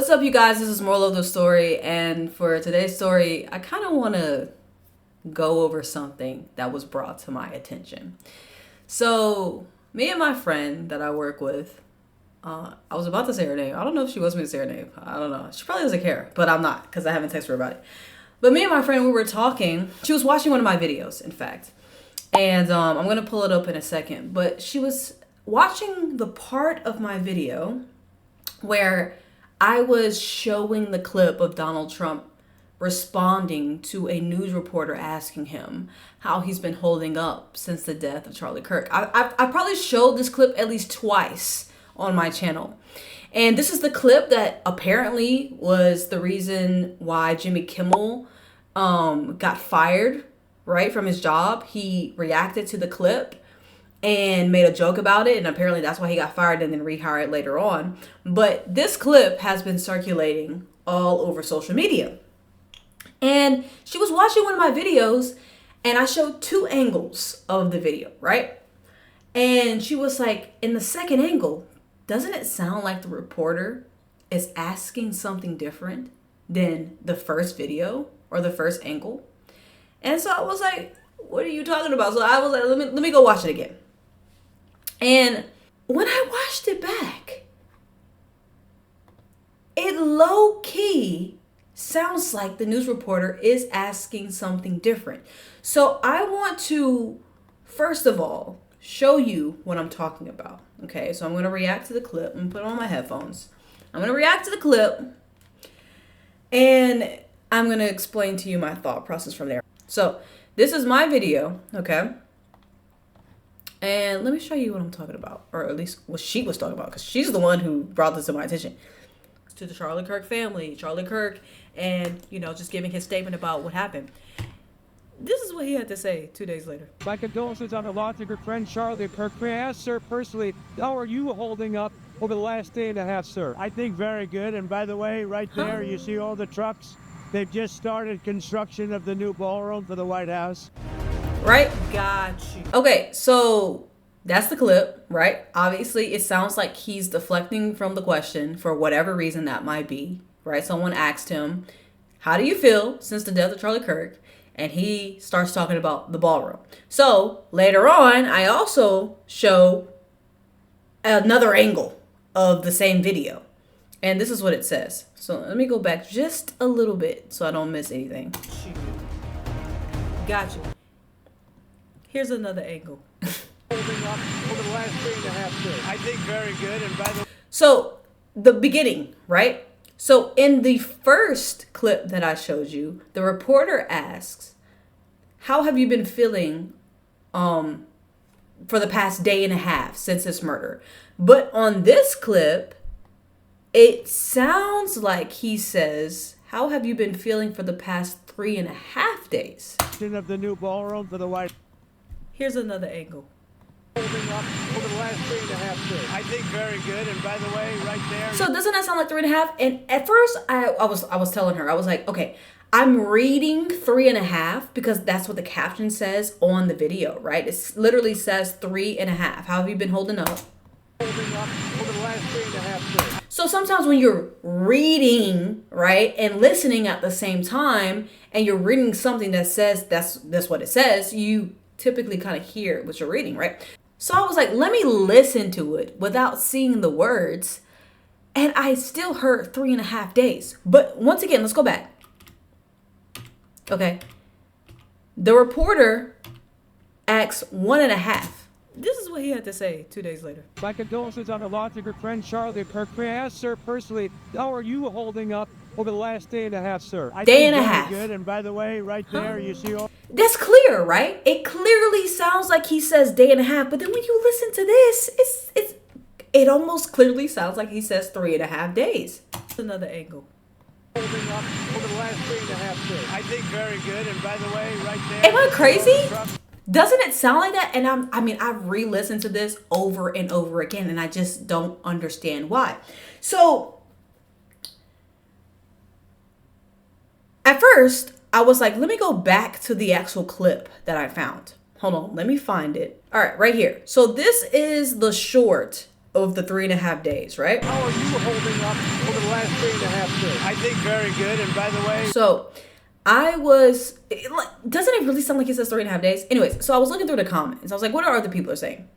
What's up, you guys? This is Moral of the Story, and for today's story, I kind of want to go over something that was brought to my attention. So, me and my friend that I work with, I was about to say her name. I don't know if she wants me to say her name. I don't know. She probably doesn't care, but I'm not because I haven't texted her about it. But me and my friend, we were talking. She was watching one of my videos, in fact, and I'm going to pull it up in a second. But she was watching the part of my video where I was showing the clip of Donald Trump responding to a news reporter asking him how he's been holding up since the death of Charlie Kirk. I probably showed this clip at least twice on my channel. And this is the clip that apparently was the reason why Jimmy Kimmel got fired, right, from his job. He reacted to the clip and made a joke about it, and apparently that's why he got fired and then rehired later on. But this clip has been circulating all over social media. And she was watching one of my videos, and I showed two angles of the video, right? And she was like, in the second angle, doesn't it sound like the reporter is asking something different than the first video or the first angle? And so I was like, what are you talking about? So I was like, let me go watch it again. And when I watched it back, it low-key sounds like the news reporter is asking something different. So I want to, first of all, show you what I'm talking about. Okay, so I'm going to react to the clip. I'm going to put on my headphones. I'm going to react to the clip, and I'm going to explain to you my thought process from there. So this is my video, okay? And let me show you what I'm talking about, or at least what she was talking about, because she's the one who brought this to my attention. To the Charlie Kirk family, Charlie Kirk, and, just giving his statement about what happened. This is what he had to say 2 days later. My condolences on the loss of your friend Charlie Kirk. May I ask, sir, personally, how are you holding up over the last day and a half, sir? I think very good. And by the way, right there, you see all the trucks? They've just started construction of the new ballroom for the White House. Right? Got you. Okay, so that's the clip, right? Obviously, it sounds like he's deflecting from the question for whatever reason that might be, right? Someone asked him, how do you feel since the death of Charlie Kirk? And he starts talking about the ballroom. So later on, I also show another angle of the same video. And this is what it says. So let me go back just a little bit so I don't miss anything. Got you. Here's another angle. Holding up over the last day and a half days. I think very good. And by the So the beginning, right? So in the first clip that I showed you, the reporter asks, how have you been feeling for the past day and a half since this murder? But on this clip, it sounds like he says, how have you been feeling for the past 3.5 days? of the new ballroom for the White Here's another angle. Holding up over the last day and a half days. I think very good. And by the way, right there. So doesn't that sound like 3.5? And at first I was telling her, I was like, okay, I'm reading 3.5 because that's what the caption says on the video, right? It literally says 3.5. How have you been holding up? Holding up over the last day and a half days. So sometimes when you're reading, right, and listening at the same time, and you're reading something that says that's what it says, you typically kind of hear what you're reading, right? So I was like, let me listen to it without seeing the words. And I still heard 3.5 days. But once again, let's go back. Okay. The reporter asks 1.5. This is what he had to say 2 days later. My condolences on the loss of your friend Charlie Kirk. May I ask, sir, personally, how are you holding up over the last day and a half, sir? I Day think and a very half. good. And by the way, right there, you see all. That's clear, right? It clearly sounds like he says day and a half, but then when you listen to this, it almost clearly sounds like he says 3.5 days. That's another angle. Holding up over the last day and a half days. I think very good. And by the way, right there. Am I crazy? Doesn't it sound like that? And I've re-listened to this over and over again, and I just don't understand why. So at first, I was like, let me go back to the actual clip that I found. Hold on, let me find it. All right, right here. So this is the short of the 3.5 days, right? How are you holding up over the last 3.5 days? I think very good. And by the way, So doesn't it really sound like he says 3.5 days? Anyways, so I was looking through the comments. I was like, what are other people are saying?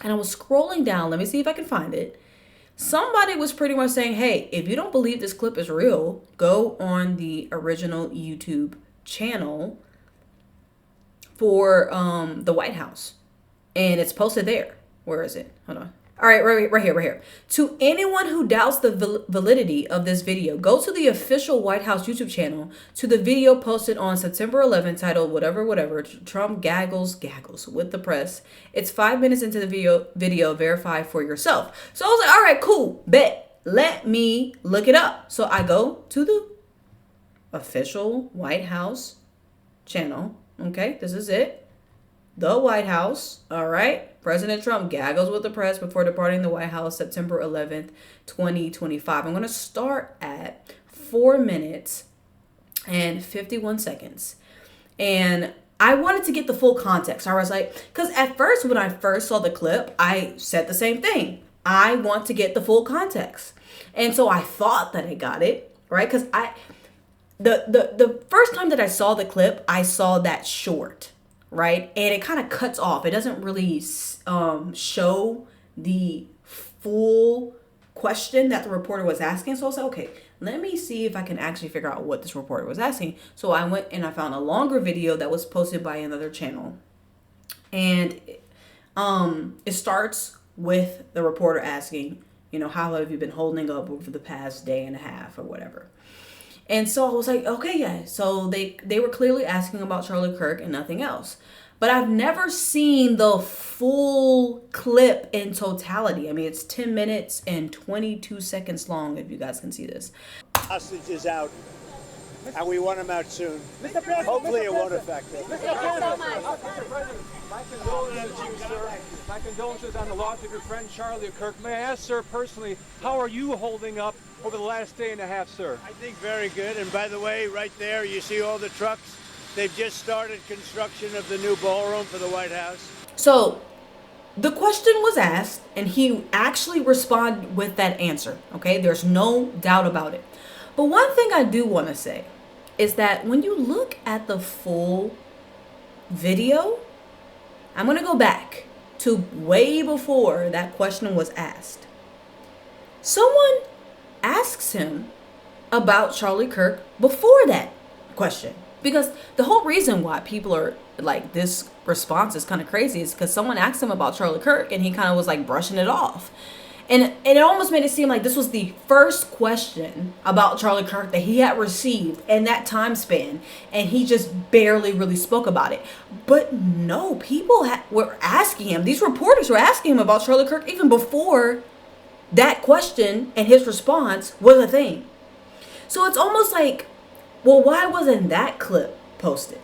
And I was scrolling down. Let me see if I can find it. Somebody was pretty much saying, hey, if you don't believe this clip is real, go on the original YouTube channel for the White House. And it's posted there. Where is it? Hold on. All right, right here. To anyone who doubts the validity of this video, go to the official White House YouTube channel to the video posted on September 11th titled whatever, Trump gaggles with the press. It's 5 minutes into the video, verify for yourself. So I was like, all right, cool, bet. Let me look it up. So I go to the official White House channel. Okay, this is it. The White House, all right. President Trump gaggles with the press before departing the White House September 11th, 2025. I'm going to start at 4 minutes and 51 seconds. And I wanted to get the full context. I was like, because at first, when I first saw the clip, I said the same thing. I want to get the full context. And so I thought that I got it, right? Because the first time that I saw the clip, I saw that short, right? And it kind of cuts off. It doesn't really show the full question that the reporter was asking. So I was like, okay, let me see if I can actually figure out what this reporter was asking. So I went and I found a longer video that was posted by another channel. And it starts with the reporter asking, how have you been holding up over the past day and a half or whatever? And so I was like, okay, yeah. So they were clearly asking about Charlie Kirk and nothing else. But I've never seen the full clip in totality. I mean, it's 10 minutes and 22 seconds long, if you guys can see this. hostage is out, and we want him out soon. Hopefully it won't affect him. My condolences to you, sir. My condolences on the loss of your friend Charlie Kirk. May I ask, sir, personally, how are you holding up over the last day and a half, sir? I think very good. And by the way, right there, you see all the trucks? They've just started construction of the new ballroom for the White House. So the question was asked, and he actually responded with that answer. Okay, there's no doubt about it. But one thing I do want to say is that when you look at the full video, I'm going to go back to way before that question was asked. Someone asks him about Charlie Kirk before that question. Because the whole reason why people are like, this response is kind of crazy is because someone asked him about Charlie Kirk and he kind of was like brushing it off. And it almost made it seem like this was the first question about Charlie Kirk that he had received in that time span. And he just barely really spoke about it. But no, people were asking him, these reporters were asking him about Charlie Kirk even before that question and his response was a thing. So it's almost like, well, why wasn't that clip posted?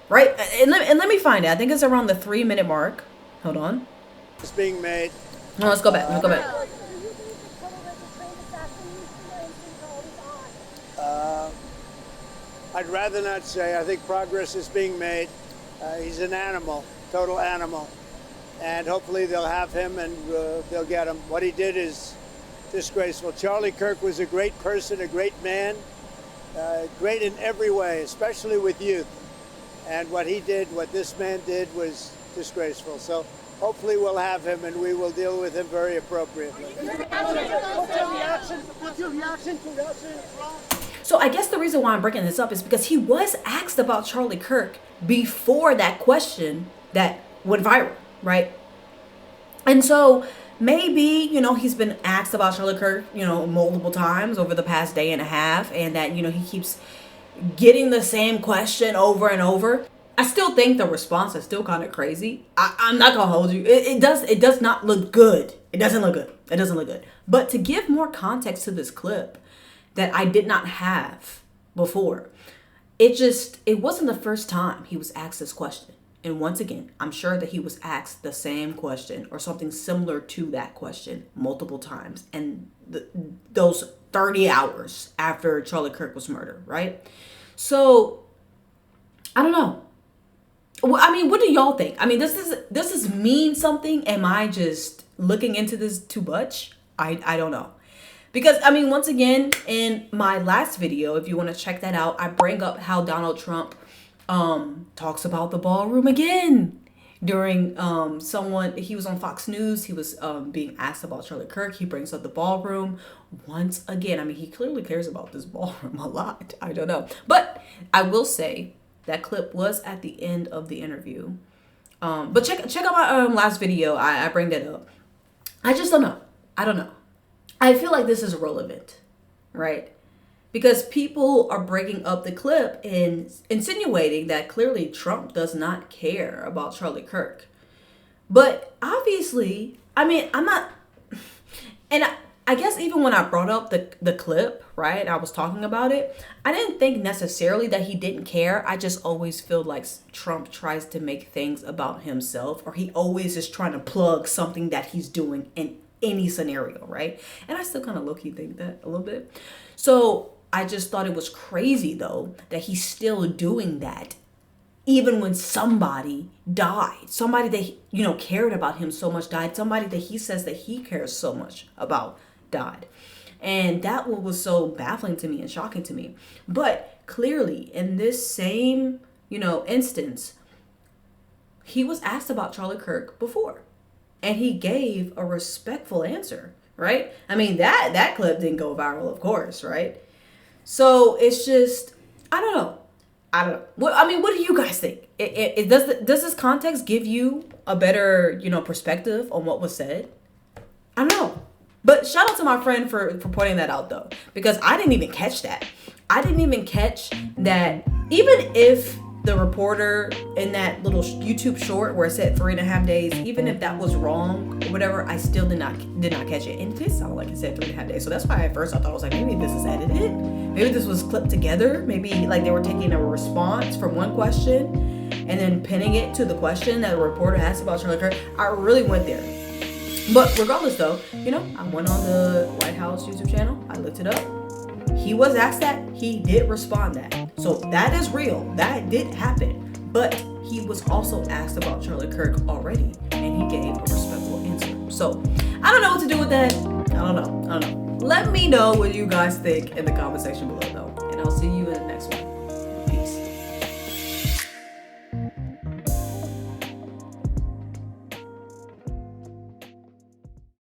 Right? And let me find it. I think it's around the 3-minute mark. Hold on. It's being made. No, let's go back. Let's go back. I'd rather not say. I think progress is being made. He's an animal, total animal. And hopefully they'll have him and they'll get him. What he did is disgraceful. Charlie Kirk was a great person, a great man, great in every way, especially with youth. And what he did, what this man did, was disgraceful. So hopefully we'll have him and we will deal with him very appropriately. So I guess the reason why I'm bringing this up is because he was asked about Charlie Kirk before that question that went viral, right? And so maybe, he's been asked about Charlie Kirk, multiple times over the past day and a half, and that, he keeps getting the same question over and over. I still think the response is still kind of crazy. I'm not gonna hold you. It does not look good. It doesn't look good. But to give more context to this clip that I did not have before, it wasn't the first time he was asked this question. And once again, I'm sure that he was asked the same question or something similar to that question multiple times. And those 30 hours after Charlie Kirk was murdered, right? So, I don't know. I mean, what do y'all think? I mean, does this mean something? Am I just looking into this too much? I don't know. Because, I mean, once again, in my last video, if you want to check that out, I bring up how Donald Trump talks about the ballroom again. During he was on Fox News, he was being asked about Charlie Kirk. He brings up the ballroom once again. I mean, he clearly cares about this ballroom a lot. I don't know. But I will say that clip was at the end of the interview. But check out my last video. I bring that up. I just don't know. I don't know. I feel like this is irrelevant, right? Because people are breaking up the clip and insinuating that clearly Trump does not care about Charlie Kirk. But obviously, I mean, I'm not, and I guess even when I brought up the clip, right, I was talking about it, I didn't think necessarily that he didn't care. I just always feel like Trump tries to make things about himself, or he always is trying to plug something that he's doing in any scenario, right? And I still kind of low-key think that a little bit. So I just thought it was crazy, though, that he's still doing that even when somebody died, somebody that, cared about him so much died, somebody that he says that he cares so much about died. And that was so baffling to me and shocking to me. But clearly, in this same, instance, he was asked about Charlie Kirk before, and he gave a respectful answer, right? I mean, that clip didn't go viral, of course, right? So it's just, I don't know. What do you guys think? Does this context give you a better, perspective on what was said? I don't know. But shout out to my friend for pointing that out, though, because I didn't even catch that. I didn't even catch that. Even if the reporter in that little YouTube short where it said 3.5 days, even if that was wrong or whatever, I still did not catch it. And it did sound like it said 3.5 days. So that's why at first I thought, I was like, maybe this is edited. Maybe this was clipped together. Maybe like they were taking a response from one question and then pinning it to the question that the reporter asked about Charlie Kirk. I really went there. But regardless, though, I went on the White House YouTube channel. I looked it up. He was asked that. He did respond that. So that is real. That did happen. But he was also asked about Charlie Kirk already, and he gave a respectful answer. So I don't know what to do with that. I don't know. Let me know what you guys think in the comment section below, though. And I'll see you in the next one.